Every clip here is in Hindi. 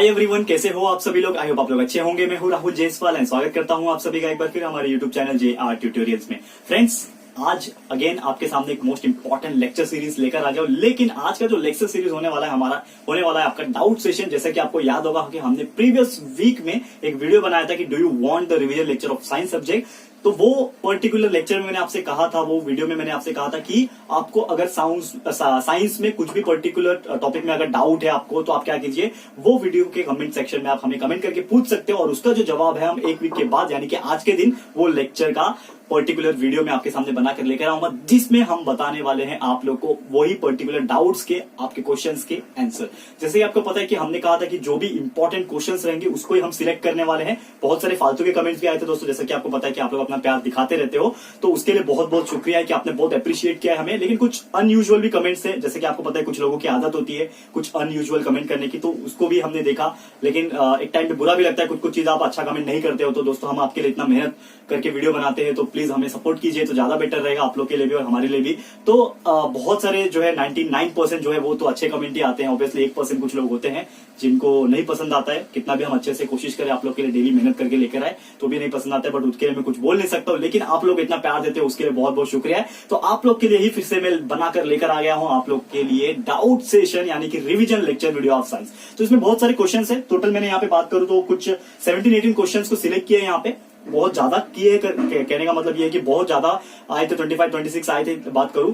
हाय एवरीवन, कैसे हो आप सभी लोग। आई होप आप लोग अच्छे होंगे। मैं हूं राहुल जायसवाल एंड स्वागत करता हूं आप सभी का एक बार फिर हमारे यूट्यूब चैनल JR ट्यूटोरियल्स में। फ्रेंड्स, आज अगेन आपके सामने एक मोस्ट इंपॉर्टेंट लेक्चर सीरीज लेकर आ जाओ। लेकिन आज का जो लेक्चर सीरीज होने वाला है आपका डाउट सेशन। जैसे कि आपको याद होगा कि हमने प्रीवियस वीक में एक वीडियो बनाया था कि do you want the revision lecture of science subject. तो वो पर्टिकुलर लेक्चर में मैंने आपसे कहा था, वो वीडियो में मैंने आपसे कहा था कि आपको अगर साइंस में कुछ भी पर्टिकुलर टॉपिक में अगर डाउट है आपको, तो आप क्या कीजिए, वो वीडियो के कमेंट सेक्शन में आप हमें कमेंट करके पूछ सकते हो और उसका जो जवाब है हम एक वीक के बाद यानी कि आज के दिन वो लेक्चर का पर्टिकुलर वीडियो में आपके सामने बनाकर लेकर आऊंगा, जिसमें हम बताने वाले हैं आप लोग को वही पर्टिकुलर डाउट्स के, आपके क्वेश्चंस के आंसर। जैसे कि आपको पता है कि हमने कहा था कि जो भी इंपॉर्टेंट क्वेश्चंस रहेंगे उसको ही हम सिलेक्ट करने वाले हैं। बहुत सारे फालतू के कमेंट्स भी आए थे दोस्तों, जैसे कि आपको पता है कि आप लोग अपना प्यार दिखाते रहते हो, तो उसके लिए बहुत बहुत शुक्रिया है कि आपने बहुत अप्रिशिएट किया है हमें। लेकिन कुछ अनयूजुअल भी कमेंट्स है, जैसे कि आपको पता है कुछ लोगों की आदत होती है कुछ अनयूजुअल कमेंट करने की, तो उसको भी हमने देखा। लेकिन एक टाइम पे बुरा भी लगता है, कुछ चीज आप अच्छा कमेंट नहीं करते हो। तो दोस्तों, हम आपके लिए इतना मेहनत करके वीडियो बनाते हैं, तो प्लीज हमें सपोर्ट कीजिए तो ज्यादा बेटर रहेगा आप लोग के लिए भी और हमारे लिए भी। तो बहुत सारे जो है 99% जो है वो तो अच्छे कमेंट ही आते हैं। ऑब्वियसली 1% कुछ लोग होते हैं जिनको नहीं पसंद आता है। कितना भी हम अच्छे से कोशिश करें आप लोग के लिए डेली मेहनत करके लेकर आए तो भी नहीं पसंद आता है, बट उसके लिए मैं कुछ बोल नहीं सकता हूं। लेकिन आप लोग इतना प्यार देते हो उसके लिए बहुत बहुत शुक्रिया है। तो आप लोग के लिए ही फिर से मैं बनाकर लेकर आ गया हूं आप लोग के लिए डाउट सेशन यानी कि revision lecture video of science. तो इसमें बहुत सारे क्वेश्चन है। टोटल मैंने यहाँ पे बात करूं तो कुछ 17-18 क्वेश्चन को सिलेक्ट किया यहाँ पे। बहुत ज्यादा किए कहने का मतलब ये है कि बहुत ज्यादा आए थे, 25-26 आए थे। बात करूं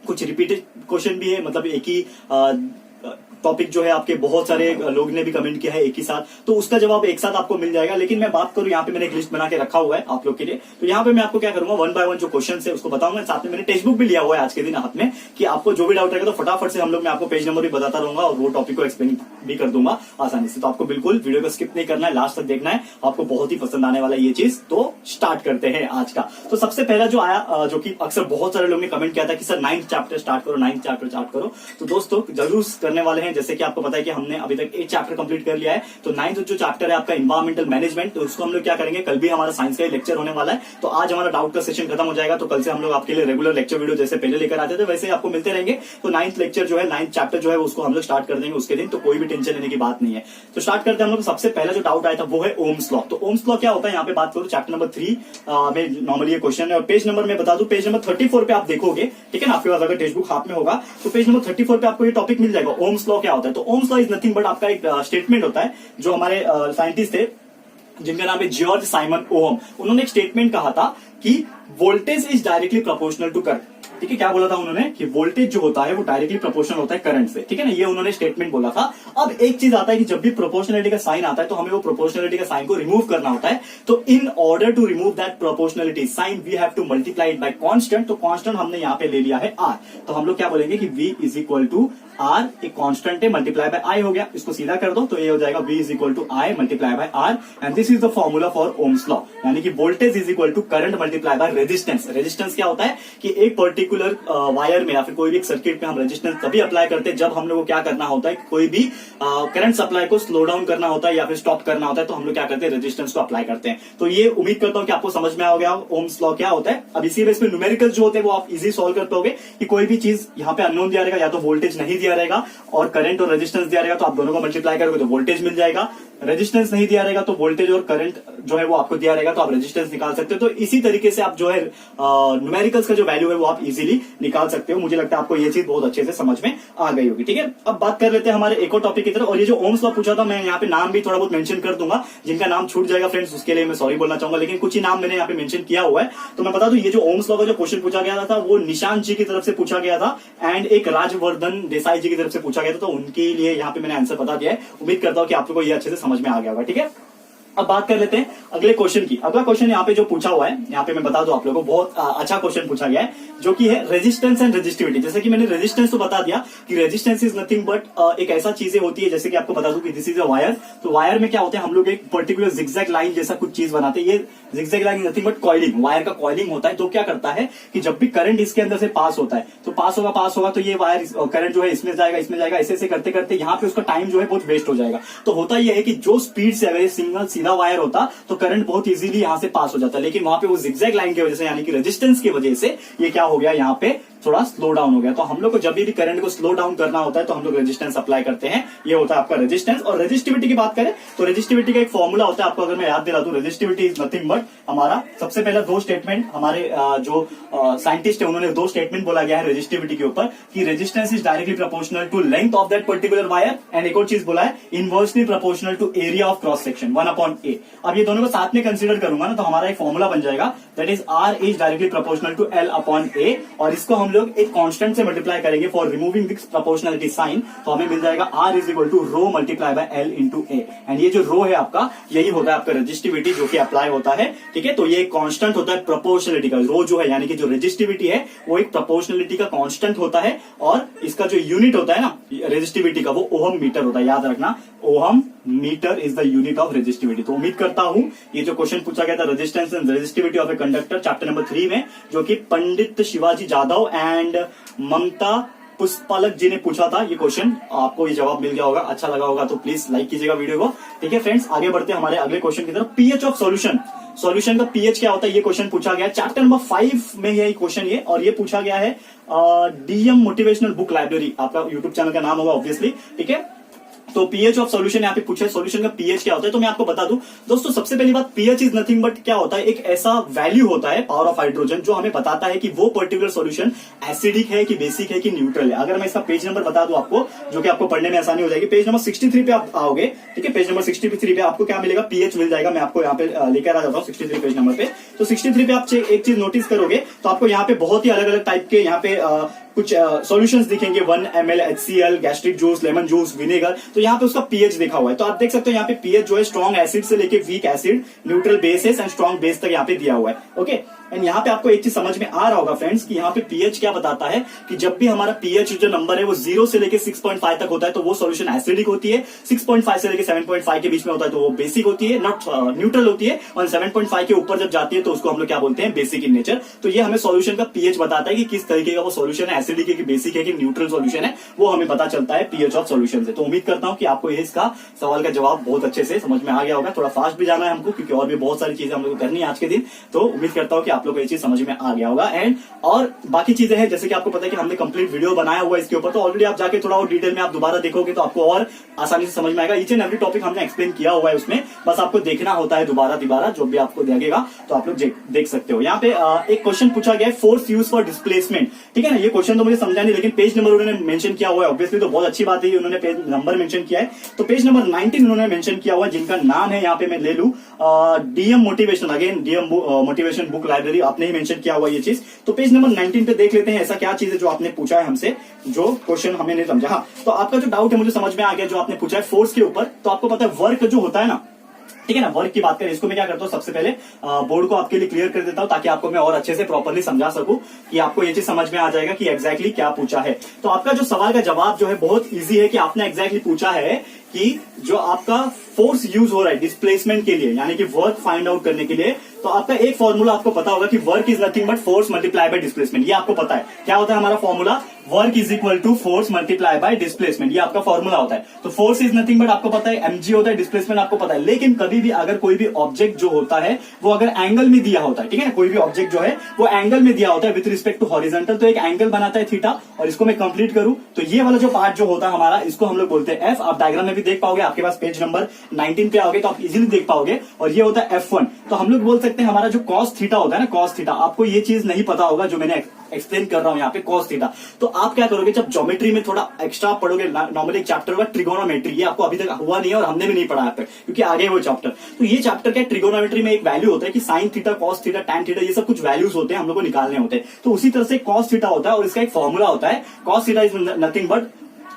कुछ रिपीटेड क्वेश्चन भी है, मतलब एक ही टॉपिक जो है आपके बहुत सारे लोग ने भी कमेंट किया है एक ही साथ, तो उसका जवाब एक साथ आपको मिल जाएगा। लेकिन मैं बात करूं, यहाँ पे मैंने एक लिस्ट बना के रखा हुआ है आप लोग के लिए। तो यहाँ पे मैं आपको क्या करूंगा, 1 बाय 1 जो क्वेश्चन है उसको बताऊंगा। साथ में मैंने टेक्स्ट बुक भी लिया हुआ है आज के दिन हाथ में, कि आपको जो भी डाउट रहेगा तो फटाफट से हम लोग, मैं आपको पेज नंबर भी बताता रहूंगा और वो टॉपिक को एक्सप्लेन भी कर दूंगा आसानी से। तो आपको बिल्कुल वीडियो को स्किप नहीं करना है, लास्ट तक देखना है, आपको बहुत ही पसंद आने वाला ये चीज। तो स्टार्ट करते हैं आज का। तो सबसे पहला जो आया, जो कि अक्सर बहुत सारे लोग ने कमेंट किया था कि सर 9th चैप्टर स्टार्ट करो, 9th चैप्टर स्टार्ट करो। तो दोस्तों जरूर करने वाले हैं। जैसे कि आपको पता है कि हमने अभी तक 8 चैप्टर कंप्लीट कर लिया है, तो 9th जो चैप्टर है आपका एनवायरमेंटल मैनेजमेंट, तो उसको हम लोग क्या करेंगे, कल भी हमारा साइंस का लेक्चर होने वाला है। तो आज हमारा डाउट का सेशन खत्म हो जाएगा, तो कल से हम लोग आपके लिए रेगुलर लेक्चर वीडियो जैसे पहले लेकर आते थे वैसे आपको मिलते रहेंगे। तो 9th लेक्चर जो है, 9th चैप्टर जो है उसको हम लोग स्टार्ट कर देंगे उसके दिन, तो कोई भी टेंशन लेने की बात नहीं है। तो स्टार्ट करते हैं हम लोग। सबसे पहला जो डाउट आया था वो है ओम्स लॉ। तो ओम्स लॉ क्या होता है, यहाँ पे बात करूं चैप्टर नंबर 3 में नॉर्मली ये क्वेश्चन है। और पेज नंबर मैं बता दूं, पेज नंबर 34 पे आप देखोगे, ठीक है ना, आपके पास अगर टेक्स्ट बुक हाथ में होगा तो पेज नंबर 34 पे आपको ये टॉपिक मिल जाएगा, ओम्स लॉ क्या होता है। तो Ohm's law is nothing but आपका एक स्टेटमेंट होता है। जो हमारे साइंटिस्ट थे जिनका नाम है जॉर्ज साइमन ओहम, उन्होंने एक स्टेटमेंट कहा था कि voltage is directly proportional to current. ठीक है, क्या बोला था उन्होंने कि वोल्टेज जो होता है वो डायरेक्टली प्रोपोर्शनल होता है करंट से। ठीक है ना, ये उन्होंने स्टेटमेंट बोला था। अब एक चीज आता है कि जब भी प्रोपोर्शनलिटी का साइन आता है तो हमें वो प्रोपोर्शनलिटी का साइन को रिमूव करना होता है। तो in order to remove that proportionality sign we have to multiply it by constant. तो कांस्टेंट हमने यहाँ पे ले लिया है आर, तो हम लोग क्या बोलेंगे कि V is equal to R, एक कांस्टेंट है, मल्टीप्लाई बाय आई हो गया। इसको सीधा कर दो तो ये हो जाएगा V is equal to I multiply by R, and this is the formula for Ohm's law. यानी कि voltage is equal to current multiply by resistance. Resistance क्या होता है कि एक पर्टिकुलर वायर में या फिर कोई भी सर्किट में हम रेजिस्टेंस तभी अप्लाई करते हैं जब हम लोग को क्या करना होता है, कोई भी करंट सप्लाई को स्लो डाउन करना होता है या फिर स्टॉप करना होता है, तो हम लोग क्या करते हैं, रेजिस्टेंस को अप्लाई करते हैं। तो ये उम्मीद करता हूं कि आपको समझ में आ गया ओम्स लॉ क्या होता है। अब इसी बेस पे न्यूमेरिकल जो होते हैं वो आप इजी सॉल्व कर पाओगे कि कोई भी चीज यहाँ पे अननोन दिया रहेगा, या तो वोल्टेज नहीं दिया रहेगा और करंट और रेजिस्टेंस दिया रहेगा, तो आप दोनों को मल्टीप्लाई करोगे तो वोल्टेज मिल जाएगा। रेजिस्टेंस नहीं दिया रहेगा तो वोल्टेज और करंट जो है वो आपको दिया रहेगा, तो आप रेजिस्टेंस निकाल सकते हो। तो इसी तरीके से आप जो है न्यूमेरिकल्स का जो वैल्यू है वो आप इजीली निकाल सकते हो। मुझे लगता है आपको ये चीज बहुत अच्छे से समझ में आ गई होगी। ठीक है, अब बात कर लेते हैं हमारे एक और टॉपिक की तरफ। और ये जो ओम्स लॉ पूछा था, मैं यहाँ पे नाम भी थोड़ा बहुत मेंशन कर दूंगा, जिनका नाम छूट जाएगा फ्रेंड्स उसके लिए मैं सॉरी बोलना चाहूंगा, लेकिन कुछ ही नाम मैंने यहाँ पे मेंशन किया हुआ है। तो मैं बता दूं, ये जो ओम्स लॉ का जो क्वेश्चन पूछा गया था वो निशांत जी की तरफ से पूछा गया था एंड एक राजवर्धन देसाई जी की तरफ से पूछा गया था। तो उनके लिए यहाँ पे मैंने आंसर बता दिया है। उम्मीद करता हूँ कि आप लोगों को ये अच्छे से समझ में आ गया होगा। ठीक है, अब बात कर लेते हैं अगले क्वेश्चन की। अगला क्वेश्चन यहाँ पे जो पूछा हुआ है, यहाँ पे मैं बता दूं आप लोगों को, बहुत अच्छा क्वेश्चन पूछा गया है, जो कि है रेजिस्टेंस एंड रेजिस्टिविटी। जैसे कि मैंने रेजिस्टेंस तो बता दिया कि रेजिस्टेंस इज नथिंग बट एक ऐसा चीजें होती है, जैसे कि आपको बता दूं कि दिस इज अ वायर। तो वायर में क्या होता है, हम लोग एक पर्टिकुलर जिगजैग लाइन जैसा कुछ चीज बनाते हैं। ये zigzag line nothing but coiling, wire का कॉइलिंग होता है। तो क्या करता है कि जब भी करंट इसके अंदर से पास होता है तो पास होगा तो ये वायर करंट जो है इसमें जाएगा, ऐसे करते करते यहाँ पे उसका टाइम जो है बहुत वेस्ट हो जाएगा। तो होता यह है कि जो स्पीड से अगर ये सिंगल सीधा वायर होता तो करंट बहुत इजीली यहां से पास हो जाता है, लेकिन वहां पे वो जिगजैग लाइन की वजह से यानी कि रेजिस्टेंस की वजह से ये क्या हो गया, यहाँ पे थोड़ा स्लो डाउन हो गया। तो हम लोग को जब भी करंट को स्लो डाउन करना होता है तो हम लोग रेजिस्टेंस अप्लाई करते हैं, ये होता है आपका रेजिस्टेंस। और रेजिस्टिविटी की बात करें तो रेजिस्टिविटी का एक फॉर्मूला होता है, आपको अगर मैं याद दिला दूं, रेजिस्टिविटी इज नथिंग बट हमारा सबसे पहला दो स्टेटमेंट हमारे जो साइंटिस्ट है उन्होंने दो स्टेटमेंट बोला गया है रेजिस्टिविटी के ऊपर कि resistance is directly proportional to length of that particular wire, and एक और चीज बोला है inversely proportional to area of cross section 1/A। अब ये दोनों को साथ में कंसीडर करूंगा ना तो हमारा एक फॉर्मूला बन जाएगा, that is R is directly proportional to L/A, और इसको हम लोग एक कांस्टेंट से मल्टीप्लाई करेंगे for removing this proportionality sign, तो हमें मिल जाएगा R is equal to rho multiply by L into A। And ये जो रो है आपका, यही होता है आपका रेजिस्टिविटी जो कि अप्लाई होता है, ठीक है। तो ये एक कांस्टेंट होता है प्रोपोर्शनलिटी का, रो जो है यानी कि जो रेजिस्टिविटी है वो एक प्रोपोर्शनलिटी का कांस्टेंट होता है, और इसका जो यूनिट होता है ना रेजिस्टिविटी का वो ओहम मीटर होता है, याद रखना ohm metre is the unit of resistivity. तो उम्मीद करता हूं ये जो क्वेश्चन पूछा गया था resistance and resistivity of a conductor chapter number 3 में, जो कि पंडित शिवाजी जाधव एंड ममता पुष्पालक जी ने पूछा था, ये क्वेश्चन आपको ये जवाब मिल गया होगा। अच्छा लगा होगा तो प्लीज लाइक कीजिएगा वीडियो को, ठीक है फ्रेंड्स। आगे बढ़ते हैं हमारे अगले क्वेश्चन की तरफ। पीएच ऑफ सॉल्यूशन, सॉल्यूशन का पीएच क्या होता है ये क्वेश्चन पूछा गया है चैप्टर नंबर 5 में है ये क्वेश्चन, ये और ये पूछा गया है डीएम मोटिवेशनल बुक लाइब्रेरी, आपका यूट्यूब चैनल का नाम होगा ऑब्वियसली, ठीक है। तो पीएच ऑफ सॉल्यूशन यहाँ पे पूछा है, सॉल्यूशन का पीएच क्या होता है। तो मैं आपको बता दूं दोस्तों, सबसे पहली बात पीएच इज नथिंग बट क्या होता है, एक ऐसा वैल्यू होता है पावर ऑफ हाइड्रोजन जो हमें बताता है कि वो पर्टिकुलर सॉल्यूशन एसिडिक है कि बेसिक है कि न्यूट्रल है। अगर मैं इसका पेज नंबर बता दूं आपको, जो कि आपको पढ़ने में आसानी हो जाएगी, पेज नंबर 63 पे आप आओगे, ठीक है। पेज नंबर 63 पे आपको क्या मिलेगा, पीएच मिल जाएगा। मैं आपको यहाँ पे लेकर आ जाता हूँ 63 पेज नंबर पे। तो 63 पे आप एक चीज नोटिस करोगे तो आपको यहाँ पे बहुत ही अलग अलग टाइप के यहाँ पे कुछ सॉल्यूशंस दिखेंगे, 1 ml HCl, gastric juice, lemon juice, vinegar. तो यहाँ पे उसका पीएच देखा हुआ है, तो आप देख सकते हो यहाँ पे पीएच जो है स्ट्रॉन्ग एसिड से लेके weak acid, neutral bases and strong base तक यहाँ पे दिया हुआ है, ओके। एंड यहाँ पे आपको एक चीज समझ में आ रहा होगा फ्रेंड्स कि यहाँ पे पीएच क्या बताता है कि जब भी हमारा पीएच जो नंबर है वो 0 से लेके 6.5 तक होता है तो वो सॉल्यूशन एसिडिक होती है, 6.5 से लेके 7.5 के बीच में होता है तो वो बेसिक होती है, नॉट न्यूट्रल होती है, और 7.5 के ऊपर जब जाती है तो उसको हम लोग क्या बोलते हैं, बेसिक इन नेचर। तो ये हमें सॉल्यूशन का पीएच बताता है कि किस तरीके का वो सॉल्यूशन है, एसिडिक है कि बेसिक है कि न्यूट्रल सॉल्यूशन है, वो हमें पता चलता है पीएच ऑफ सॉल्यूशन से। तो उम्मीद करता हूं कि आपको इसका सवाल का जवाब बहुत अच्छे से समझ में आ गया होगा। थोड़ा फास्ट भी जाना है हमको क्योंकि और भी बहुत सारी चीजें हम लोग को करनी है आज के दिन, तो उम्मीद करता हूं कि आप लोग को ये चीज समझ में आ गया होगा। एंड और बाकी चीजें हैं जैसे कि आपको पता है कि हमने कंप्लीट वीडियो बनाया हुआ है इसके ऊपर, तो ऑलरेडी आप जाके थोड़ा और डिटेल में आप दोबारा देखोगे तो आपको और आसानी से समझ में आएगा। ईच एंड एवरी टॉपिक हमने एक्सप्लेन किया हुआ है उसमें, बस आपको देखना होता है दोबारा जो भी आपको लगेगा तो आप लोग देख सकते हो। यहाँ पे एक क्वेश्चन पूछा गया है, फोर्स यूज फॉर डिस्प्लेसमेंट, ठीक है ना। ये क्वेश्चन तो मुझे समझा नहीं, लेकिन पेज नंबर उन्होंने मेंशन किया हुआ है, ऑब्वियसली तो बहुत अच्छी बात है उन्होंने पेज नंबर मेंशन किया है। तो पेज नंबर 19 उन्होंने मेंशन किया हुआ है, जिनका नाम है यहाँ पे मैं ले लूं DM motivation, again DM motivation book library, आपने ही मेंशन किया हुआ ये चीज। तो पेज नंबर 19 पे देख लेते हैं ऐसा क्या चीज है जो आपने पूछा है हमसे, जो क्वेश्चन हमें नहीं समझा। हाँ, तो आपका जो डाउट है मुझे समझ में आ गया, जो आपने पूछा है फोर्स के ऊपर। तो आपको पता है वर्क जो होता है ना, ठीक है ना, वर्क की बात करें, इसको मैं क्या करता हूं, सबसे पहले बोर्ड को आपके लिए क्लियर कर देता हूं ताकि आपको मैं और अच्छे से प्रॉपर्ली समझा सकूं कि आपको ये चीज समझ में आ जाएगा कि एग्जैक्टली क्या पूछा है। तो आपका जो सवाल का जवाब जो है बहुत इजी है कि आपने एग्जैक्टली पूछा है कि जो आपका फोर्स यूज हो रहा है डिस्प्लेसमेंट के लिए, यानी कि वर्क फाइंड आउट करने के लिए, तो आपका एक फॉर्मूला आपको पता होगा कि work is nothing but force multiply by displacement. ये आपको पता है क्या होता है हमारा formula, work is equal to force multiply by displacement, ये आपका फॉर्मूला होता है। तो फोर्स इज नथिंग बट आपको पता है mg होता है, डिस्प्लेसमेंट आपको पता है। लेकिन कभी भी अगर कोई भी ऑब्जेक्ट जो होता है वो अगर एंगल में दिया होता है, ठीक है ना, कोई भी ऑब्जेक्ट जो है वो एंगल में दिया होता है विथ रिस्पेक्ट टू हॉरिजॉन्टल, तो एक एंगल बनाता है थीटा, और इसको मैं कंप्लीट करूं तो ये वाला जो पार्ट जो होता है हमारा, इसको हम लोग बोलते हैं एफ। आप डायग्राम में भी देख पाओगे, आपके पास पेज नंबर 19 पे आओगे तो आप इजीली देख पाओगे, और ये होता है F1। तो हम लोग बोल सकते हैं हमारा जो कॉस थीटा होता है ना, कॉस थीटा, आपको ये चीज नहीं पता होगा जो मैंने एक्सप्लेन कर रहा हूं यहाँ पे, कॉस थीटा। तो आप क्या करोगे, जब ज्योमेट्री में थोड़ा एक्स्ट्रा पढ़ोगे, नॉर्मली एक चैप्टर होगा ट्रिगोनोमेट्री, ये आपको अभी तक हुआ नहीं है और हमने भी नहीं पढ़ा है क्योंकि आगे वो चैप्टर। तो ये चैप्टर क्या, ट्रिगोनोमेट्री में एक वैल्यू होता है कि sine theta, cos theta, tan theta, ये सब कुछ वैल्यूज होते हैं, हम लोग को निकालने होते हैं। तो उसी तरह से कॉस थीटा होता है और इसका एक फॉर्मूला होता है, cos theta is nothing but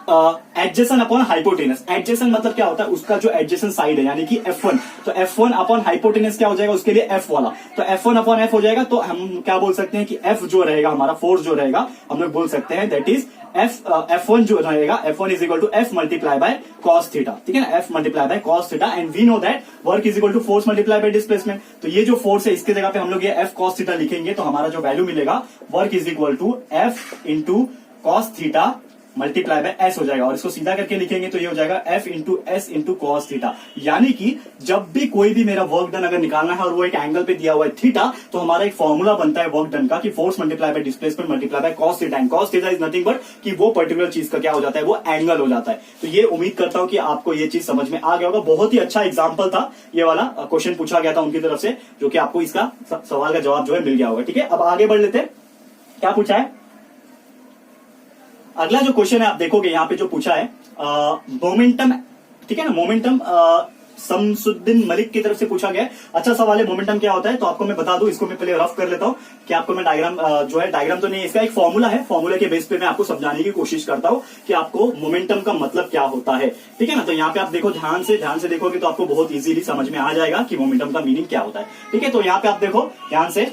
adjacent upon hypotenuse. Adjacent मतलब क्या होता है, उसका जो एडजेसेंट साइड है यानी कि F1, तो F1 अपॉन हाइपोटेनस क्या हो जाएगा, उसके लिए F वाला, तो F1 अपॉन F हो जाएगा। तो हम क्या बोल सकते हैं कि F जो रहेगा हमारा, फोर्स जो रहेगा, हम लोग बोल सकते हैं दैट इज F1 जो रहेगा, F1 is equal to F multiply by cos theta, ठीक है ना, F multiply by cos theta. And we know that work is equal to force multiply by displacement. तो ये जो फोर्स है इसके जगह पे हम लोग ये F कॉस थीटा लिखेंगे, तो हमारा जो वैल्यू मिलेगा, work is equal to F into cos theta multiply by S हो जाएगा, और इसको सीधा करके लिखेंगे तो ये हो जाएगा F into S into cos theta. यानी कि जब भी कोई भी मेरा वर्क डन अगर निकालना है और वो एक एंगल पे दिया हुआ है थीटा, तो हमारा एक फॉर्मूला बनता है वर्क डन का कि force multiply by displacement multiply by cos theta, and cos theta is nothing but कि वो पर्टिकुलर चीज का क्या हो जाता है, वो एंगल हो जाता है। तो ये उम्मीद करता हूं कि आपको ये चीज समझ में आ गया होगा। बहुत ही अच्छा एग्जाम्पल था ये वाला, क्वेश्चन पूछा गया था उनकी तरफ से, जो कि आपको इसका सवाल का जवाब जो है मिल गया होगा। ठीक है, अब आगे बढ़ लेते हैं। क्या पूछा है अगला जो क्वेश्चन है, आप देखोगे यहाँ पे जो पूछा है मोमेंटम, ठीक है ना, मोमेंटम शमसुद्दीन मलिक की तरफ से पूछा गया है। अच्छा सवाल है, मोमेंटम क्या होता है, तो आपको मैं बता दूं, इसको मैं पहले रफ कर लेता हूं कि आपको मैं डायग्राम जो है, डायग्राम तो नहीं, इसका एक फॉर्मूला है, फॉर्मूले के बेस पे मैं आपको समझाने की कोशिश करता हूं कि आपको मोमेंटम का मतलब क्या होता है। ठीक है ना, तो यहाँ पे आप देखो, ध्यान से देखोगे तो आपको बहुत इजीली समझ में आ जाएगा कि मोमेंटम का मीनिंग क्या होता है। ठीक है, तो यहाँ पे आप देखो ध्यान से,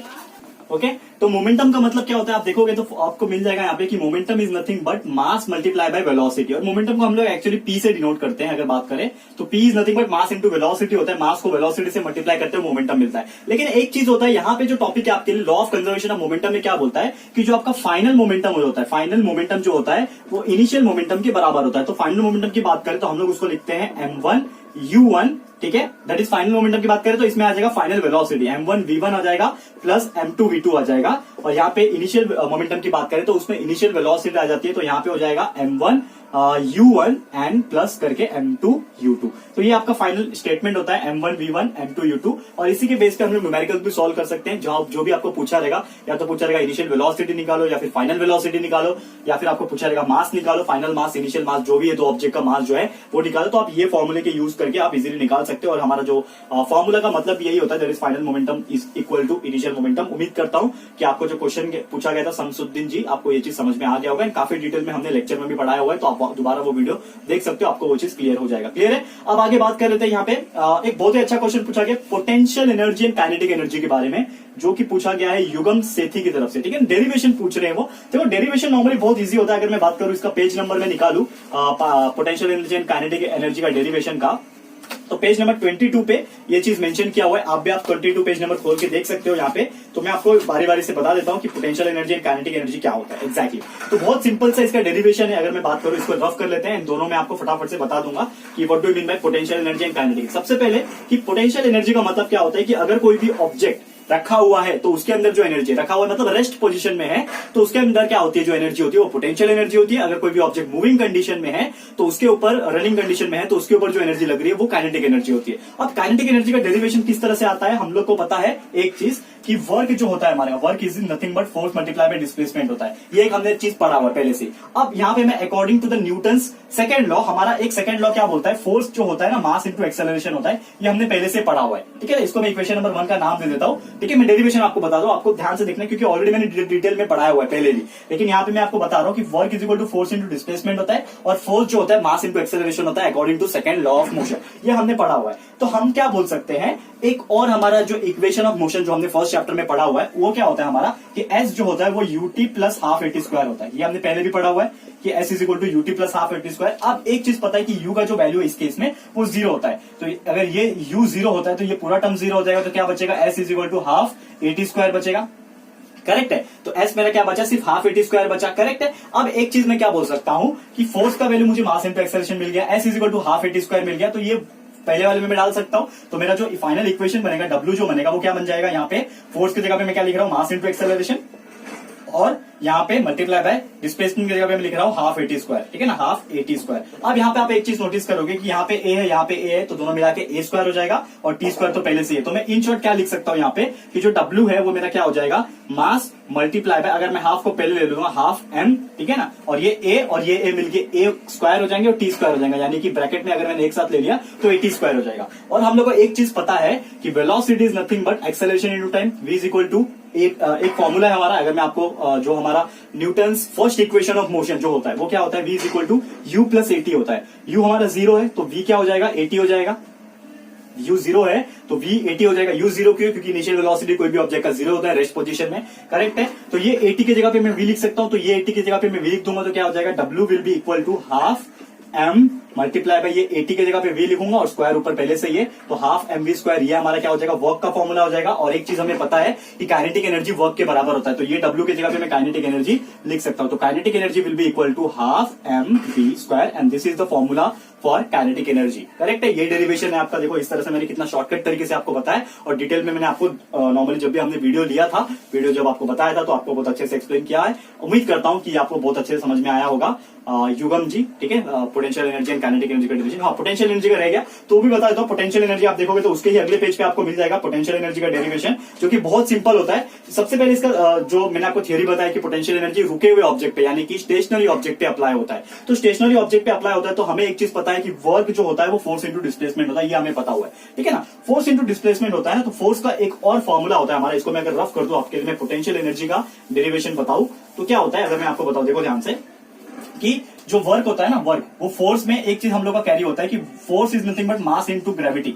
ओके तो मोमेंटम का मतलब क्या होता है आप देखोगे तो आपको मिल जाएगा यहाँ पे कि momentum is nothing but mass multiply by velocity, और मोमेंटम को हम लोग एक्चुअली पी से डिनोट करते हैं। अगर बात करें तो P is nothing but mass into velocity होता है, मास को वेलोसिटी से मल्टीप्लाई करते हुए मोमेंटम मिलता है। लेकिन एक चीज होता है यहाँ पे, जो टॉपिक है आपके लिए, law of conservation of momentum में क्या बोलता है कि जो आपका फाइनल मोमेंटम होता है, फाइनल मोमेंटम जो होता है वो इनिशियल मोमेंटम के बराबर होता है। तो फाइनल मोमेंटम की बात करें तो हम लोग उसको लिखते हैं m1 u1, ठीक है, दैट इज फाइनल मोमेंटम की बात करें तो इसमें आ जाएगा फाइनल वेलोसिटी m1 v1 आ जाएगा प्लस m2 v2 आ जाएगा, और यहाँ पे इनिशियल मोमेंटम की बात करें तो उसमें इनिशियल वेलोसिटी आ जाती है, तो यहाँ पे हो जाएगा m1 u1 एंड प्लस करके m2 u2। तो ये आपका फाइनल स्टेटमेंट होता है m1 v1 m2 u2, और इसी के बेस पे हम लोग न्यूमेरिकल भी सॉल्व कर सकते हैं। जो भी आपको पूछा रहेगा, या तो पूछा रहेगा इनिशियल वेलोसिटी निकालो, या फिर फाइनल वेलोसिटी निकालो, या फिर आपको पूछा रहेगा मास निकालो, फाइनल मास इनिशियल मास जो भी है, दो ऑब्जेक्ट का मास जो है वो निकालो। तो आप ये फॉर्मूले के यूज करके आप इजीली निकाल सकते हो, और हमारा जो फॉर्मूला का मतलब यही होता है, that is final momentum is equal to initial momentum. उम्मीद करता हूं कि आपको जो क्वेश्चन पूछा गया था शमसुद्दीन जी, आपको ये चीज समझ में आ गया होगा, काफी डिटेल में हमने लेक्चर में भी पढ़ाया हुआ है, तो आप दोबारा वो वीडियो देख सकते हो, आपको वो चीज क्लियर हो जाएगा। क्लियर है, अब आगे बात कर लेते हैं। यहाँ पे एक बहुत ही अच्छा क्वेश्चन पूछा गया potential energy and kinetic energy के बारे में, जो कि पूछा गया है युगम सेठी की तरफ से। ठीक है, डेरिवेशन पूछ रहे हैं वो। देखो डेरिवेशन नॉर्मली बहुत इजी होता है। अगर मैं बात करूं इसका पेज नंबर में निकालू potential energy and kinetic energy का डेरिवेशन का, तो पेज नंबर 22 पे ये चीज मेंशन किया हुआ है। आप भी आप 22 पेज नंबर खोल के देख सकते हो यहाँ पे। तो मैं आपको बारी बारी से बता देता हूँ कि potential energy and kinetic energy क्या होता है एग्जैक्टली। तो बहुत सिंपल सा इसका डेरिवेशन है। अगर मैं बात करूँ, इसको रफ कर लेते हैं, इन दोनों में आपको फटाफट से बता दूंगा कि what do mean by potential energy and kinetic. सबसे पहले कि पोटेंशियल एनर्जी का मतलब क्या होता है कि अगर कोई भी ऑब्जेक्ट रखा हुआ है तो उसके अंदर जो एनर्जी रखा हुआ है, मतलब रेस्ट पोजीशन में है, तो उसके अंदर क्या होती है, जो एनर्जी होती है वो पोटेंशियल एनर्जी होती है। अगर कोई भी ऑब्जेक्ट मूविंग कंडीशन में है तो उसके ऊपर, रनिंग कंडीशन में है तो उसके ऊपर जो एनर्जी लग रही है वो काइनेटिक एनर्जी होती है। अब काइनेटिक एनर्जी का डेरिवेशन किस तरह से आता है, हम लोग को पता है एक चीज कि वर्क जो होता है हमारा, work is nothing but force multiply by displacement होता है। ये एक हमने चीज पढ़ा हुआ है पहले से। अब यहाँ पे मैं according to the Newton's second law, हमारा एक सेकंड लॉ क्या बोलता है, फोर्स जो होता है ना, मास इंटू एक्सेलरेशन होता है। ये हमने पहले से पढ़ा हुआ है। ठीक है, इसको मैं इक्वेशन नंबर 1 का नाम दे देता हूँ। ठीक है, मैं डेरिवेशन आपको बता दूं, आपको ध्यान से देखना, क्योंकि ऑलरेडी मैंने डिटेल में पढ़ाया हुआ है पहले भी। लेकिन यहाँ पे मैं आपको बता रहा हूँ कि work is equal to force into displacement होता है, और फोर्स जो होता है मास इंटू एक्सेलरेशन होता है according to second law of motion. ये हमने पढ़ा हुआ है। तो हम क्या बोल सकते हैं, एक और हमारा जो इक्वेशन ऑफ मोशन जो हमने फर्स्ट चैप्टर में पढ़ा हुआ है, वो क्या होता है हमारा कि s जो होता है वो ut plus half at square होता है। ये हमने पहले भी पढ़ा हुआ है कि s is equal to ut plus half at square. अब एक चीज पता है कि u का जो वैल्यू है इस केस में वो 0 होता है। तो अगर ये u 0 होता है तो ये पूरा टर्म 0 हो जाएगा। तो क्या बचेगा, s is equal to half at square बचेगा। करेक्ट है, तो s मेरा क्या बचा, सिर्फ हाफ at स्क्वायर बचा। करेक्ट है। अब एक चीज मैं क्या बोल सकता हूं कि फोर्स का वैल्यू मुझे मास इंटू एक्सेलरेशन मिल गया, s is equal to half at square मिल गया। तो ये पहले वाले में मैं डाल सकता हूं। तो मेरा जो फाइनल इक्वेशन बनेगा, W जो बनेगा वो क्या बन जाएगा, यहाँ पे फोर्स की जगह पे मैं क्या लिख रहा हूँ, मास इंटू एक्सेलरेशन, और यहाँ पे मल्टीप्लाई बाय डिस्प्लेसमेंट की जगह पे मैं लिख रहा हूँ हाफ at स्क्वायर। ठीक है ना, हाफ at स्क्वायर। अब यहाँ पे आप एक चीज नोटिस करोगे कि यहाँ पे a है, यहाँ पे a है, तो दोनों मिला के a स्क्वायर हो जाएगा, और t स्क्वायर तो पहले से ही है। तो मैं इन शॉर्ट क्या लिख सकता हूँ यहाँ पे कि जो W है वो मेरा क्या हो जाएगा, मास मल्टीप्लाई बाय, अगर मैं हाफ को पहले ले लूंगा, हाफ m, ठीक है ना, और ये a और ये a मिलके a स्क्वायर हो जाएंगे और t स्क्वायर हो जाएगा। यानी कि ब्रैकेट में अगर मैंने एक साथ ले लिया तो a t स्क्वायर हो जाएगा। और हम लोग को एक चीज पता है कि velocity is nothing but acceleration into time, v is equal to एक फॉर्मूला है हमारा। अगर मैं आपको जो हमारा Newton's first equation of motion जो होता है वो क्या होता है, v is equal to u plus at होता है। u हमारा 0 है तो v क्या हो जाएगा, at हो जाएगा। u 0 है तो v at हो जाएगा। u 0 क्यों, क्योंकि इनिशियल वेलोसिटी कोई भी ऑब्जेक्ट का 0 होता है रेस्ट पोजीशन में। करेक्ट है, तो ये at की जगह पे मैं v लिख सकता हूं। तो ये at की जगह पे मैं v लिख दूंगा तो क्या हो जाएगा, w will be equal to half m multiply by ये 80 की जगह पे v लिखूंगा और स्क्वायर ऊपर पहले से ही है, तो हाफ mv स्क्वायर ये हमारा क्या हो जाएगा, वर्क का फॉर्मूला हो जाएगा। और एक चीज हमें पता है कि काइनेटिक एनर्जी वर्क के बराबर होता है, तो ये w की जगह पे मैं काइनेटिक एनर्जी लिख सकता हूं। तो kinetic energy will be equal to half mv square and this is the formula for kinetic energy. Correct है, ये डेरिवेशन है आपका। देखो इस तरह से मैंने कितना शॉर्टकट तरीके से आपको बताया और डिटेल में मैंने आपको नॉर्मली जब भी हमने वीडियो लिया था, वीडियो जब आपको बताया था तो आपको बहुत अच्छे से एक्सप्लेन किया है। उम्मीद करता हूं कि आपको बहुत अच्छे से समझ में आया होगा। युगम जी, ठीक है, potential energy and kinetic energy का डेरिवेशन। हाँ, पोटेंशियल एनर्जी का रह गया तो भी बता देता हूं। पोटेंशियल एनर्जी आप देखोगे तो उसके ही अगले पेज पे आपको मिल जाएगा पोटेंशियल एनर्जी का डेरिवेशन, जो कि बहुत सिंपल होता है। सबसे पहले इसका जो मैंने आपको थियरी बताया कि पोटेंशियल एनर्जी रुके हुए ऑब्जेक्ट पे यानी कि स्टेशनरी ऑब्जेक्ट पे अप्लाई होता है। तो स्टेशनरी ऑब्जेक्ट पे अप्लाई होता है तो हमें एक चीज पता है कि वर्क जो होता है वो फोर्स इंटू डिस्प्लेसमेंट होता है, ये हमें पता हुआ है, ठीक है ना। फोर्स इंटू डिस्प्लेसमेंट होता है ना, तो फोर्स का एक और फॉर्मूला होता है हमारा। इसको मैं अगर रफ कर दूं आपके लिए, मैं पोटेंशियल एनर्जी का डेरिवेशन बताऊं तो क्या होता है, अगर मैं आपको बताऊं, देखो ध्यान से, कि जो वर्क होता है ना, वर्क वो फोर्स में एक चीज हम लोग का कैरी होता है कि force is nothing but mass into gravity.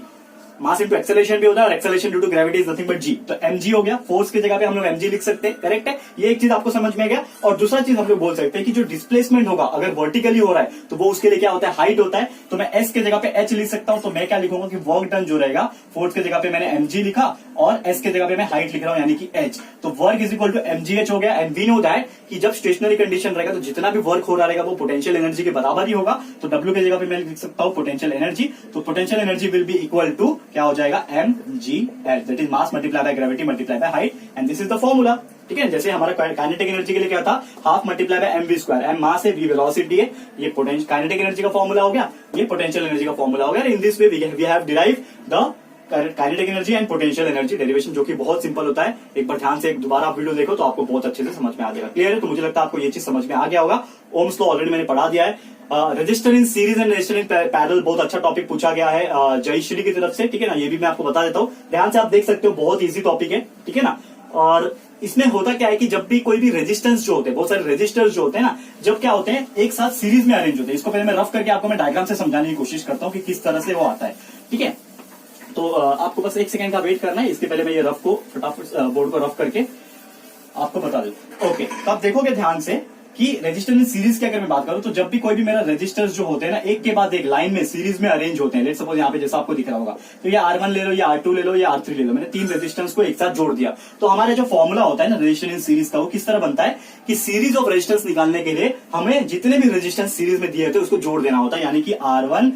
Mass into acceleration भी होता है और acceleration due to gravity is nothing but G. तो mg हो गया, फोर्स की जगह पे हम लोग mg लिख सकते हैं, करेक्ट है। ये एक चीज आपको समझ में आ गया। और दूसरा चीज हम लोग बोल सकते हैं कि जो डिस्प्लेसमेंट होगा अगर वर्टिकली हो रहा है तो वो उसके लिए क्या होता है, हाइट होता है। तो मैं s के जगह पे h लिख सकता हूं, तो मैं क्या लिखूंगा कि वर्क डन जो रहेगा, फोर्स की जगह पे मैंने mg लिखा और s के जगह पे मैं हाइट लिख रहा हूं यानी कि h। तो work is equal to mgh हो गया। एंड वी नो दैट कि जब स्टेशनरी कंडीशन रहेगा तो जितना भी वर्क हो रहा रहेगा वो पोटेंशियल एनर्जी के बराबर ही होगा। तो w की जगह पे मैं लिख सकता हूं पोटेंशियल एनर्जी। तो potential energy will be equal to क्या हो जाएगा, mgh, that is mass multiply by gravity multiply by height and this is the formula, ठीक है। जैसे हमारा काइनेटिक एनर्जी के लिए क्या था, half multiply by mv square, m mass है, v वेलोसिटी है, ये पोटेंशियल काइनेटिक एनर्जी का फॉर्मूला हो गया, ये पोटेंशियल एनर्जी का फॉर्मूला हो गया। In this way we have derive the kinetic energy and potential energy derivation, जो कि बहुत सिंपल होता है। एक बार ध्यान से दोबारा वीडियो देखो तो आपको बहुत अच्छे से समझ में आ जाएगा। क्लियर है, तो मुझे लगता है आपको ये चीज समझ में आ गया होगा। ओम्स लॉ ऑलरेडी मैंने पढ़ा दिया है। Register in series and register in parallel बहुत अच्छा टॉपिक पूछा गया है जयश्री की तरफ से, ठीक है ना। ये भी मैं आपको बता देता हूँ, ध्यान से आप देख सकते हो, बहुत ईजी टॉपिक है, ठीक है ना। और इसमें होता क्या है कि जब भी कोई भी रेजिस्टेंस जो होते हैं, बहुत सारे रेजिस्टर्स जो होते हैं ना, जब क्या होते हैं एक साथ सीरीज में अरेंज होते हैं। इसको पहले मैं रफ करके आपको मैं डायग्राम से समझाने की कोशिश करता हूँ कि किस तरह से वो आता है, ठीक है। तो आपको बस एक सेकंड का वेट करना है, इसके पहले मैं ये रफ को फटाफट बोर्ड को रफ करके आपको बता दूं। ओके, तो आप देखोगे ध्यान से कि रेजिस्टर इन सीरीज की अगर मैं बात करूं तो जब भी कोई भी मेरा रेजिस्टर्स जो होते हैं ना, एक के बाद एक लाइन में सीरीज में अरेंज होते हैं। लेट्स सपोज यहाँ पे जैसा आपको दिख रहा होगा, तो ये R1 ले लो, ये R2 ले लो, ये R3 ले लो, मैंने 3 रेजिस्टेंस को एक साथ जोड़ दिया। तो हमारा जो फॉर्मूला होता है ना रेजिस्टर इन सीरीज का, वो किस तरह बनता है कि सीरीज ऑफ रेजिस्टेंस निकालने के लिए हमें जितने भी रेजिस्टेंस सीरीज में दिए होते हैं उसको जोड़ देना होता है, यानी कि R1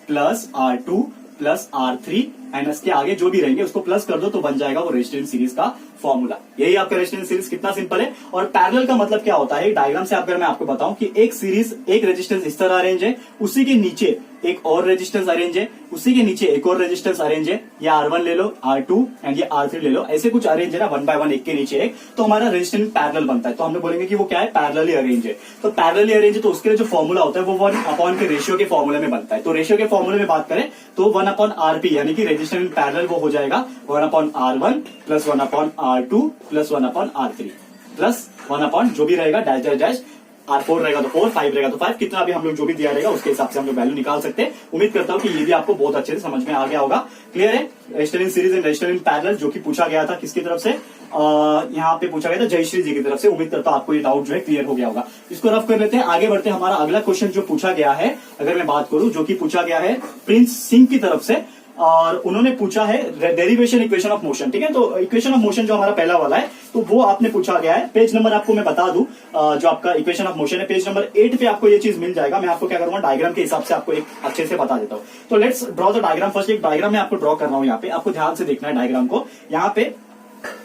plus R2 plus R3 and इसके आगे जो भी रहेंगे उसको प्लस कर दो तो बन जाएगा वो रेजिस्टर इन सीरीज का फॉर्मूला। यही आपका रेजिस्टर इन सीरीज कितना सिंपल है। और पैरेलल का मतलब क्या होता है, डायग्राम से अगर मैं आपको बताऊं कि एक सीरीज, एक रेजिस्टेंस इस तरह अरेंज है, उसी के नीचे एक और रेजिस्टेंस अरेंज है, उसी के नीचे एक और रेजिस्टेंस अरेंज है, ये R1 ले लो, R2 एंड ये R3 ले लो, ऐसे कुछ अरेंज है ना, 1 बाय 1 एक के नीचे एक, तो हमारा रेजिस्टेंस पैरेलल बनता है। तो हम लोग बोलेंगे कि वो क्या है, पैरेलली अरेंज है। तो पैरेलली अरेंज है तो उसके लिए जो फॉर्मूला होता है वो 1 के रेशियो के फॉर्मूले में बनता है। तो रेशियो के फॉर्मूले में बात करें तो 1/RP यानी कि रेजिस्टेंस इन पैरेलल वो हो जाएगा 1/R1 plus 1/R2 plus 1/R3 plus 1 जो भी रहेगा डैश डैश डैश, R4 रहेगा तो 4, 5 रहेगा तो 5, कितना भी हम लोग जो भी दिया रहेगा उसके हिसाब से हम लोग वैल्यू निकाल सकते हैं। उम्मीद करता हूं कि ये भी आपको बहुत अच्छे से समझ में आ गया होगा। क्लियर है, resistor in series and resistor in parallel जो कि पूछा गया था किसकी तरफ से, यहाँ पे पूछा गया था जयश्री जी की तरफ से। उम्मीद करता हूं आपको ये डाउट जो है क्लियर हो गया होगा। इसको रफ कर लेते हैं, आगे बढ़ते हैं। हमारा अगला क्वेश्चन जो पूछा गया है, अगर मैं बात करूं, जो कि पूछा गया है प्रिंस सिंह की तरफ से, और उन्होंने पूछा है डेरिवेशन इक्वेशन ऑफ मोशन, ठीक है। तो इक्वेशन ऑफ मोशन जो हमारा पहला वाला है तो वो आपने पूछा गया है। पेज नंबर आपको मैं बता दूं, जो आपका इक्वेशन ऑफ मोशन है पेज नंबर 8 पे आपको ये चीज मिल जाएगा। मैं आपको क्या करूंगा, डायग्राम के हिसाब से आपको एक अच्छे से बता देता हूं। तो let's draw the diagram. First एक डायग्राम मैं आपको ड्रॉ कर रहा हूं, यहाँ पे आपको ध्यान से देखना है डायग्राम को। यहाँ पे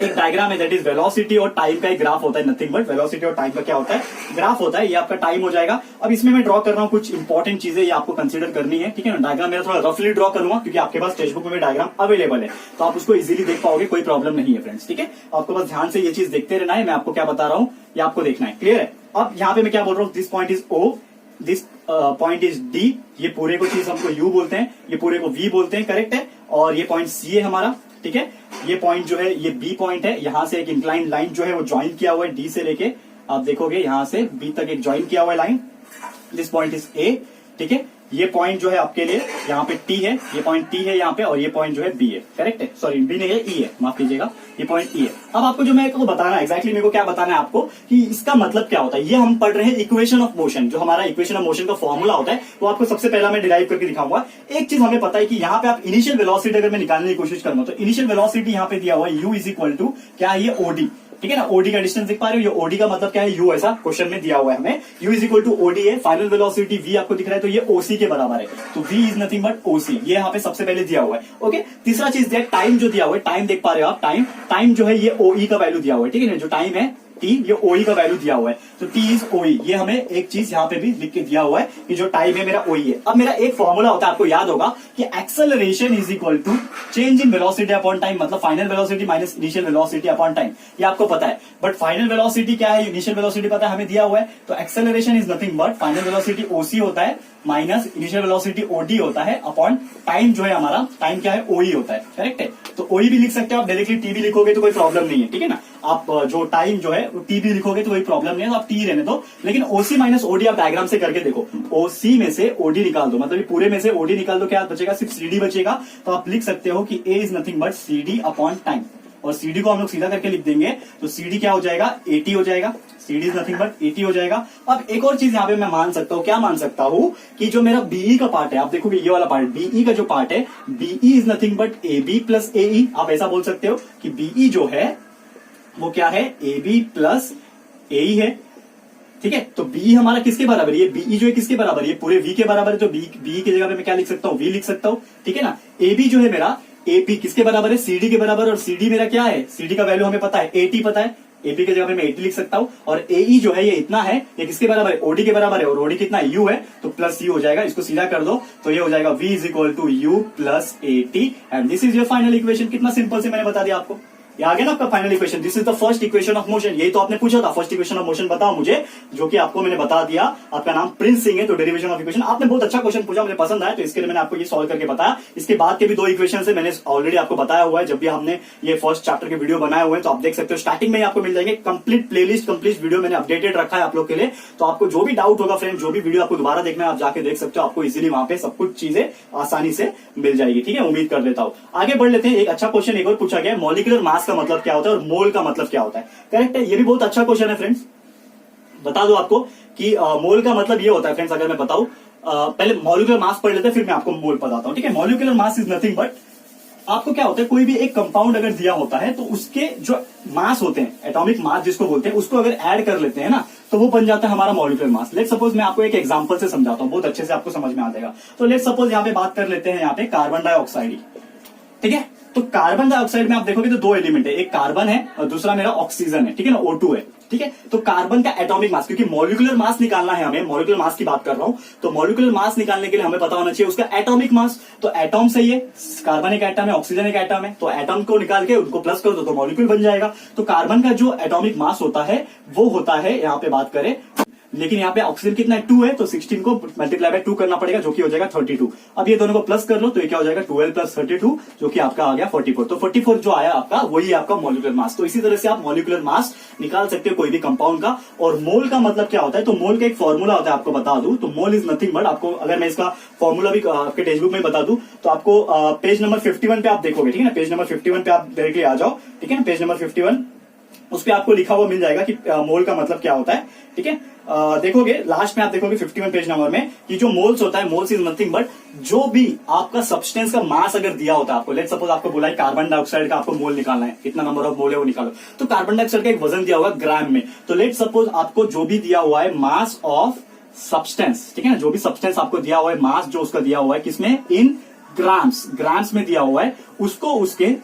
एक डायग्राम है, दैट इज वेलोसिटी और टाइम का एक ग्राफ होता है, नथिंग बट वेलोसिटी और टाइम का क्या होता है, ग्राफ होता है। ये आपका टाइम हो जाएगा। अब इसमें मैं ड्रॉ कर रहा हूँ कुछ इंपॉर्टेंट चीजें, ये आपको कंसीडर करनी है, ठीक है ना। डायग्राम मेरा थोड़ा रफली ड्रॉ करूंगा क्योंकि आपके पास टेक्स्ट बुक में डायग्राम अवेलेबल है, तो आप उसको इजीली देख पाओगे, कोई प्रॉब्लम नहीं है फ्रेंड्स, ठीक है। आपको बस ध्यान से ये चीज देखते रहना है, मैं आपको क्या बता रहा हूँ ये आपको देखना है। क्लियर है। अब यहाँ पे मैं क्या बोल रहा हूँ, this point is O, this point is D, ये पूरे को चीज हमको U बोलते हैं, ये पूरे को V बोलते हैं, करेक्ट है। और ये पॉइंट C है हमारा, ठीक है। ये पॉइंट जो है ये B पॉइंट है, यहां से एक इंक्लाइन लाइन जो है वो ज्वाइन किया हुआ है D से लेके, आप देखोगे यहां से B तक एक ज्वाइन किया हुआ है line, this point is A, ठीक है। ये पॉइंट जो है आपके लिए यहाँ पे टी है, ये पॉइंट टी है यहाँ पे, और ये पॉइंट जो है बी है, करेक्ट है, सॉरी बी नहीं है, ई है, माफ कीजिएगा, ये पॉइंट ई है। अब आपको जो मेरे को बताना है एक्जैक्टली मेरे को क्या बताना है आपको कि इसका मतलब क्या होता है। ये हम पढ़ रहे हैं इक्वेशन ऑफ मोशन, जो हमारा इक्वेशन ऑफ मोशन का फॉर्मूला होता है वो आपको सबसे पहला मैं डिराइव करके दिखाऊंगा। एक चीज हमें पता है कि यहाँ पे आप इनिशियल वेलोसिटी अगर मैं निकालने की कोशिश करूंगा तो इनिशियल वेलोसिटी यहाँ पे दिया हुआ है u इज इक्वल टू क्या है, ये ओडी, ठीक है ना, ओडी का डिस्टेंस देख पा रहे हो, ये ओडी का मतलब क्या है, यू, ऐसा क्वेश्चन में दिया हुआ है हमें, u is equal to OD है। फाइनल वेलोसिटी वी आपको दिख रहा है तो ये ओसी के बराबर है, तो वी इज नथिंग बट ओसी, ये यहाँ पे सबसे पहले दिया हुआ है। ओके, तीसरा चीज दिया टाइम जो दिया हुआ है, टाइम देख पा रहे हो आप, टाइम जो है ये ओई का वैल्यू दिया हुआ है, ठीक है ना, जो टाइम है टी, ये ओई का वैल्यू दिया हुआ है, तो टी इज ओई। ये हमें एक चीज यहाँ पे भी लिख के दिया हुआ है कि जो टाइम है मेरा ओई है। अब मेरा एक फॉर्मूला होता है, आपको याद होगा कि acceleration is equal to change in velocity upon time, मतलब final velocity minus initial velocity upon time, ये आपको पता है। बट फाइनल वेलोसिटी क्या है, इनिशियल वेलोसिटी पता है हमें दिया हुआ है, तो acceleration is nothing but final velocity O C है माइनस इनिशियल वेलोसिटी ओडी होता है अपॉन टाइम जो है हमारा, टाइम क्या है, ओई होता है, करेक्ट है। तो ओई भी लिख सकते हो आप, डायरेक्टली टी भी लिखोगे तो कोई प्रॉब्लम नहीं है, ठीक है ना। आप जो टाइम जो है टी भी लिखोगे तो कोई प्रॉब्लम नहीं है, तो आप टी रहने दो। लेकिन ओसी माइनस ओडी आप डायग्राम से करके देखो, ओसी में से ओडी निकाल दो, मतलब पूरे में से ओडी निकाल दो, क्या बचेगा, सिर्फ सीडी बचेगा। तो आप लिख सकते हो कि A is nothing but CD upon time, और सीडी को हम लोग सीधा करके लिख देंगे तो सीडी क्या हो जाएगा, 80 हो जाएगा, सीडी इज नथिंग बट 80 हो जाएगा। अब एक और चीज यहाँ पे मैं मान सकता हूँ, क्या मान सकता हूँ कि जो मेरा बीई का पार्ट है, आप देखोगे ये वाला पार्ट, बीई का जो पार्ट है, BE is nothing but A B plus AE. आप ऐसा बोल सकते हो कि बीई जो है वो क्या है, ए बी प्लस एई है, ठीक है। तो बी हमारा किसके बराबर है, ये बीई जो है किसके बराबर है, ये पूरे वी के बराबर है, तो बी की जगह पे मैं क्या लिख सकता हूँ, वी लिख सकता हूँ, ठीक है ना। ए बी जो है मेरा, एपी किसके बराबर है, सीडी के बराबर, और सीडी मेरा क्या है, सीडी का वैल्यू हमें पता है 80 पता है, एपी के जगह पे मैं 80 लिख सकता हूं। और एई जो है ये इतना है, ये किसके बराबर है, ओडी के बराबर है, और ओडी कितना यू है, तो प्लस यू हो जाएगा, इसको सीधा कर दो तो ये हो जाएगा v is equal to u plus 80 and this is your final equation. कितना सिंपल से मैंने बता दिया आपको, ये आ गया ना आपका final equation. This is the first equation of motion, यही तो आपने पूछा था, फर्स्ट इक्वेशन ऑफ मोशन बताओ मुझे, जो कि आपको मैंने बता दिया। आपका नाम प्रिंस सिंह है, तो डेरिवेशन ऑफ इक्वेशन, आपने बहुत अच्छा क्वेश्चन पूछा, मुझे पसंद आया, तो इसके लिए मैंने आपको ये सॉल्व करके बताया। इसके बाद के भी 2 इक्वेशन है मैंने ऑलरेडी आपको बताया हुआ है, जब भी हमने ये फर्स्ट चैप्टर के वीडियो बनाए हुए हैं, तो आप देख सकते हो स्टार्टिंग में ही आपको मिल जाएंगे। कंप्लीट प्लेलिस्ट, कंप्लीट वीडियो मैंने अपडेटेड रखा है आप लोग के लिए, तो आपको जो भी डाउट होगा फ्रेंड, जो भी वीडियो आपको दोबारा देखना है आप जाके देख सकते हो, आपको इजीली वहां पे सब कुछ चीजें आसानी से मिल जाएगी, ठीक है, उम्मीद कर लेता हूं। आगे बढ़ लेते हैं, एक अच्छा क्वेश्चन एक और पूछा गया, मॉलिक्यूलर मास का मतलब क्या होता है और मोल का मतलब क्या होता है, करेक्ट है। ये भी बहुत अच्छा क्वेश्चन है फ्रेंड्स, बता दो आपको कि मोल का मतलब ये होता है फ्रेंड्स, अगर मैं बताऊं, पहले मॉलिक्यूलर मास पढ़ लेते हैं फिर मैं आपको मोल बताता हूं, ठीक है। Molecular mass is nothing but, आपको क्या होता है, कोई भी एक कंपाउंड अगर दिया होता है तो उसके जो मास होते हैं, एटॉमिक मास जिसको बोलते हैं, उसको अगर ऐड कर लेते हैं ना तो वो बन जाता है हमारा मॉलिक्यूलर मास। लेट सपोज मैं आपको एक एग्जांपल से समझाता हूं, बहुत अच्छे से आपको समझ में आ जाएगा। तो लेट सपोज यहाँ पे बात कर लेते हैं, यहाँ पे कार्बन डाइऑक्साइड, ठीक है। तो कार्बन डाइऑक्साइड में आप देखोगे तो 2 एलिमेंट है, एक कार्बन है और दूसरा मेरा ऑक्सीजन है, ठीक है ना, O2 है, ठीक है। तो कार्बन का एटॉमिक मास, क्योंकि मॉलिक्यूलर मास निकालना है हमें, मॉलिक्यूलर मास की बात कर रहा हूं, तो मॉलिक्यूलर मास निकालने के लिए हमें पता होना चाहिए उसका एटॉमिक मास। तो एटॉम सही है, कार्बन एक एटम है, ऑक्सीजन एक एटम है, तो एटम को निकाल के उनको प्लस कर दो तो मॉलिक्यूल बन जाएगा। तो कार्बन का जो एटॉमिक मास होता है वो होता है, यहाँ पे बात करें, लेकिन यहाँ पे ऑक्सीजन कितना है, 2 है, तो 16 को मल्टीप्लाई बाय 2 करना पड़ेगा, जो कि हो जाएगा 32। अब ये दोनों को प्लस कर लो तो ये क्या हो जाएगा, 12 प्लस 32, जो कि आपका आ गया 44। तो 44 जो आया आपका, वही आपका मॉलिक्यूलर मास। तो इसी तरह से आप मॉलिक्यूलर मास निकाल सकते हो कोई भी कंपाउंड का। और मोल का मतलब क्या होता है, तो मोल का एक फॉर्मूला होता है, आपको बता दूं, तो मोल इज नथिंग बट, आपको अगर मैं इसका फॉर्मूला भी आपके टेक्स्ट बुक में बता दूं तो आपको पेज नंबर 51 पे आप देखोगे, ठीक है ना, पेज नंबर 51 पे आप डायरेक्टली आ जाओ, ठीक है ना, पेज नंबर 51, उस पे आपको लिखा हुआ मिल जाएगा कि मोल का मतलब क्या होता है, ठीक है। देखोगे लास्ट में, आप देखोगे 51 पेज नंबर में कि जो मोल्स होता है, मोल्स इज नथिंग बट, जो भी आपका सब्सटेंस का मास अगर दिया होता है आपको, लेट सपोज आपको बोला है कार्बन डाइऑक्साइड का आपको मोल निकालना है, कितना नंबर ऑफ मोल है वो निकालो, तो कार्बन डाइऑक्साइड का एक वजन दिया होगा ग्राम में। तो लेट सपोज आपको जो भी दिया हुआ है मास ऑफ सब्सटेंस, ठीक है ना, जो भी सब्सटेंस आपको दिया हुआ है, मास जो उसका दिया हुआ है किसमें, इन ग्राम्स में दिया हुआ है, उसको उसके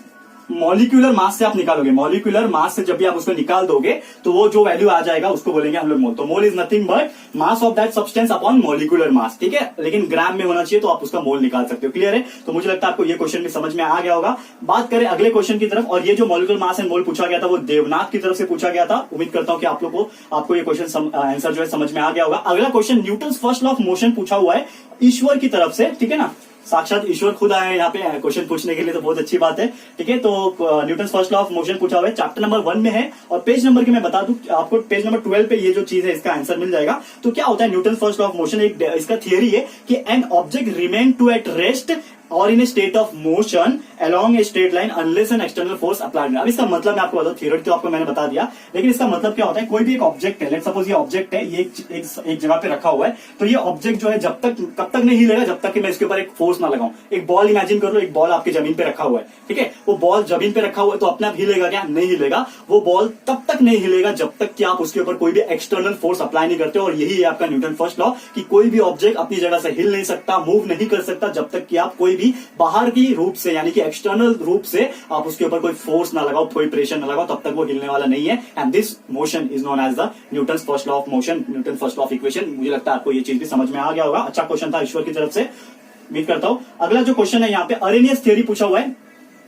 मॉलिक्यूलर मास से आप निकालोगे। मॉलिक्यूलर मास से जब भी आप उसको निकाल दोगे तो वो जो वैल्यू आ जाएगा उसको बोलेंगे हम लोग मोल। तो mole is nothing but mass of that substance upon molecular mass, ठीक है, लेकिन ग्राम में होना चाहिए, तो आप उसका मोल निकाल सकते हो। क्लियर है, तो मुझे लगता है आपको ये क्वेश्चन भी समझ में आ गया होगा। बात करें अगले क्वेश्चन की तरफ, और ये जो मॉलिक्यूलर मास एंड मोल पूछा गया था वो देवनाथ की तरफ से पूछा गया था। उम्मीद करता हूं कि आप लोग को आपको ये क्वेश्चन आंसर जो है समझ में आ गया होगा। अगला question Newton's first law of motion पूछा हुआ है ईश्वर की तरफ से, ठीक है ना, साक्षात ईश्वर खुद आए हैं यहाँ पे क्वेश्चन पूछने के लिए, तो बहुत अच्छी बात है। ठीक है, तो Newton first law of motion पूछा हुआ है, चैप्टर नंबर 1 में है, और पेज नंबर की मैं बता दूं आपको, पेज नंबर 12 पे ये जो चीज है इसका आंसर मिल जाएगा। तो क्या होता है Newton first law of motion, एक इसका थियरी है कि an object remain to at rest और in a state of motion along a straight line unless an external force applied. अब इसका मतलब मैं आपको बता दूं, थियरी तो आपको मैंने बता दिया, लेकिन इसका मतलब क्या होता है, कोई भी एक ऑब्जेक्ट है, लेट्स सपोज ये ऑब्जेक्ट है, ये एक जगह पे रखा हुआ है, तो ये ऑब्जेक्ट जो है कब तक नहीं हिलेगा, जब तक कि मैं इसके ऊपर एक फोर्स ना लगाऊं। एक बॉल इमेजिन कर लो, एक बॉल आपकी जमीन पे रखा हुआ है, ठीक है, वो बॉल जमीन पे रखा हुआ है तो अपने आप हिलेगा क्या? नहीं हिलेगा। वो बॉल तब तक नहीं हिलेगा जब तक कि आप उसके ऊपर कोई भी एक्सटर्नल फोर्स अप्लाई नहीं करते। और यही है आपका न्यूटन फर्स्ट लॉ कि कोई भी ऑब्जेक्ट अपनी जगह से हिल नहीं सकता, मूव नहीं कर सकता, जब तक कि आप कोई भी बाहर की रूप से यानी कि एक्सटर्नल रूप से आप उसके ऊपर कोई फोर्स ना लगाओ, कोई प्रेशर ना लगाओ, तब तक वो हिलने वाला नहीं है। And this motion is known as the Newton first law of motion, Newton first law of equation. मुझे लगता है आपको ये चीज भी समझ में आ गया होगा। अच्छा क्वेश्चन था ईश्वर की तरफ से, उम्मीद करता हूं। अगला जो क्वेश्चन है यहाँ पे अरेनियस थ्योरी पूछा हुआ है,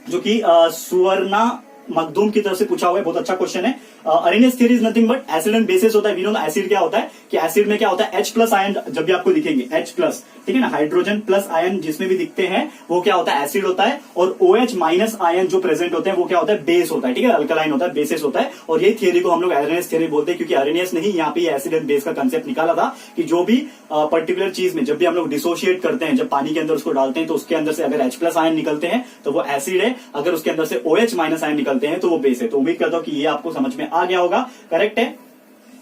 जो कि सुवर्णा मखदूम की तरफ से पूछा हुआ है। बहुत अच्छा क्वेश्चन है। Arrhenius theory is nothing but acid and bases होता है। वी नो एसिड क्या होता है कि एसिड में क्या होता है, H प्लस आयन जब भी आपको दिखेंगे H प्लस, ठीक है ना, हाइड्रोजन प्लस आयन जिसमें भी दिखते हैं वो क्या होता है, एसिड होता है। और OH माइनस आयन जो प्रेजेंट होते हैं वो क्या होता है, बेस होता है, ठीक है, अल्कलाइन होता है, बेसिस होता है। और ये थियरी को हम लोग अरेनियस थ्योरी बोलते हैं, क्योंकि अरेनियस ने ही यहाँ पे एसिड एंड बेस का कंसेप्ट निकाला था कि जो भी पर्टिकुलर चीज में जब भी हम लोग डिसोशिएट करते हैं, जब पानी के अंदर उसको डालते हैं तो उसके अंदर से अगर H प्लस आयन निकलते हैं तो वो एसिड है, अगर उसके अंदर से OH माइनस आयन निकलते हैं तो वो बेस है। तो उम्मीद करता हूं कि ये आपको समझ में आ गया होगा, करेक्ट है।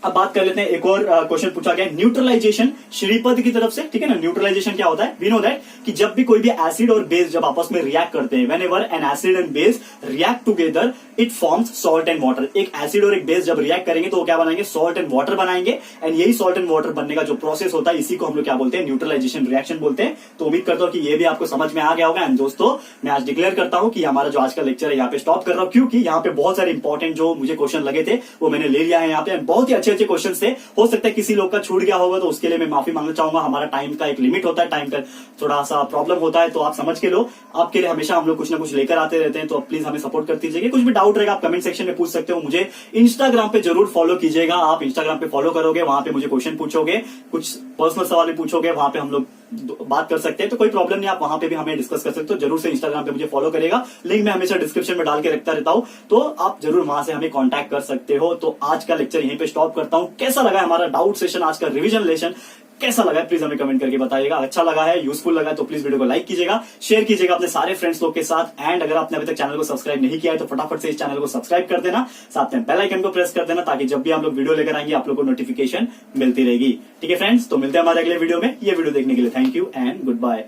अब बात कर लेते हैं, एक और क्वेश्चन पूछा गया न्यूट्रलाइजेशन श्रीपद की तरफ से, ठीक है ना। न्यूट्रलाइजेशन क्या होता है, वी नो दैट कि जब भी कोई भी एसिड और बेस जब आपस में रिएक्ट करते हैं, whenever N acid and base react together it forms salt and water. एक एसिड और एक बेस जब रिएक्ट करेंगे तो वो क्या बनाएंगे, सॉल्ट एंड वाटर बनाएंगे। एंड यही सॉल्ट एंड वाटर बनने का जो प्रोसेस होता है इसी को हम लोग क्या बोलते हैं, न्यूट्रलाइजेशन रिएक्शन बोलते हैं। तो उम्मीद करता हूं कि ये भी आपको समझ में आ गया होगा। एंड दोस्तों मैं आज डिक्लेयर करता हूं कि हमारा जो आज का लेक्चर है यहाँ पे स्टॉप कर रहा हूं, क्योंकि यहाँ पे बहुत सारे इंपॉर्टेंट जो मुझे क्वेश्चन लगे थे वो मैंने ले लिया है यहाँ पे। बहुत ही अच्छे अच्छे क्वेश्चन थे, हो सकता है किसी लोग का छूट गया होगा तो उसके लिए मैं माफी मांगना चाहूंगा। हमारा टाइम का एक लिमिट होता है, टाइम का थोड़ा सा प्रॉब्लम होता है, तो आप समझ के लो। आपके लिए हमेशा हम लोग कुछ ना कुछ लेकर आते रहते हैं, तो प्लीज हमें सपोर्ट करते दीजिएगा। कुछ भी डाउट रहेगा आप कमेंट सेक्शन में पूछ सकते हो। मुझे इंस्टाग्राम पे जरूर फॉलो कीजिएगा। आप इंस्टाग्राम पे फॉलो करोगे, वहां पे मुझे क्वेश्चन पूछोगे, कुछ पर्सनल सवाल भी पूछोगे, वहां पे हम लोग बात कर सकते हैं। तो कोई प्रॉब्लम नहीं, आप वहां पे भी हमें डिस्कस कर सकते हो। जरूर से इंस्टाग्राम पे मुझे फॉलो करेगा, लिंक मैं हमेशा डिस्क्रिप्शन में डाल के रखता रहता हूं, तो आप जरूर वहां से हमें कांटेक्ट कर सकते हो। तो आज का लेक्चर यहीं पे स्टॉप करता हूं। कैसा लगा हमारा डाउट सेशन, आज का रिवीजन लेशन कैसा लगा है प्लीज हमें कमेंट करके बताइएगा। अच्छा लगा है, यूजफुल लगा है तो प्लीज वीडियो को लाइक कीजिएगा, शेयर कीजिएगा अपने सारे फ्रेंड्स लोग के साथ। एंड अगर आपने अभी तक चैनल को सब्सक्राइब नहीं किया है तो फटाफट से इस चैनल को सब्सक्राइब कर देना, साथ में बेल आइकन को प्रेस कर देना, ताकि जब भी हम लोग वीडियो लेकर आएंगे आप लोग को नोटिफिकेशन मिलती रहेगी। ठीक है फ्रेंड्स, तो मिलते हैं हमारे अगले वीडियो में। ये वीडियो देखने के लिए thank you and good bye.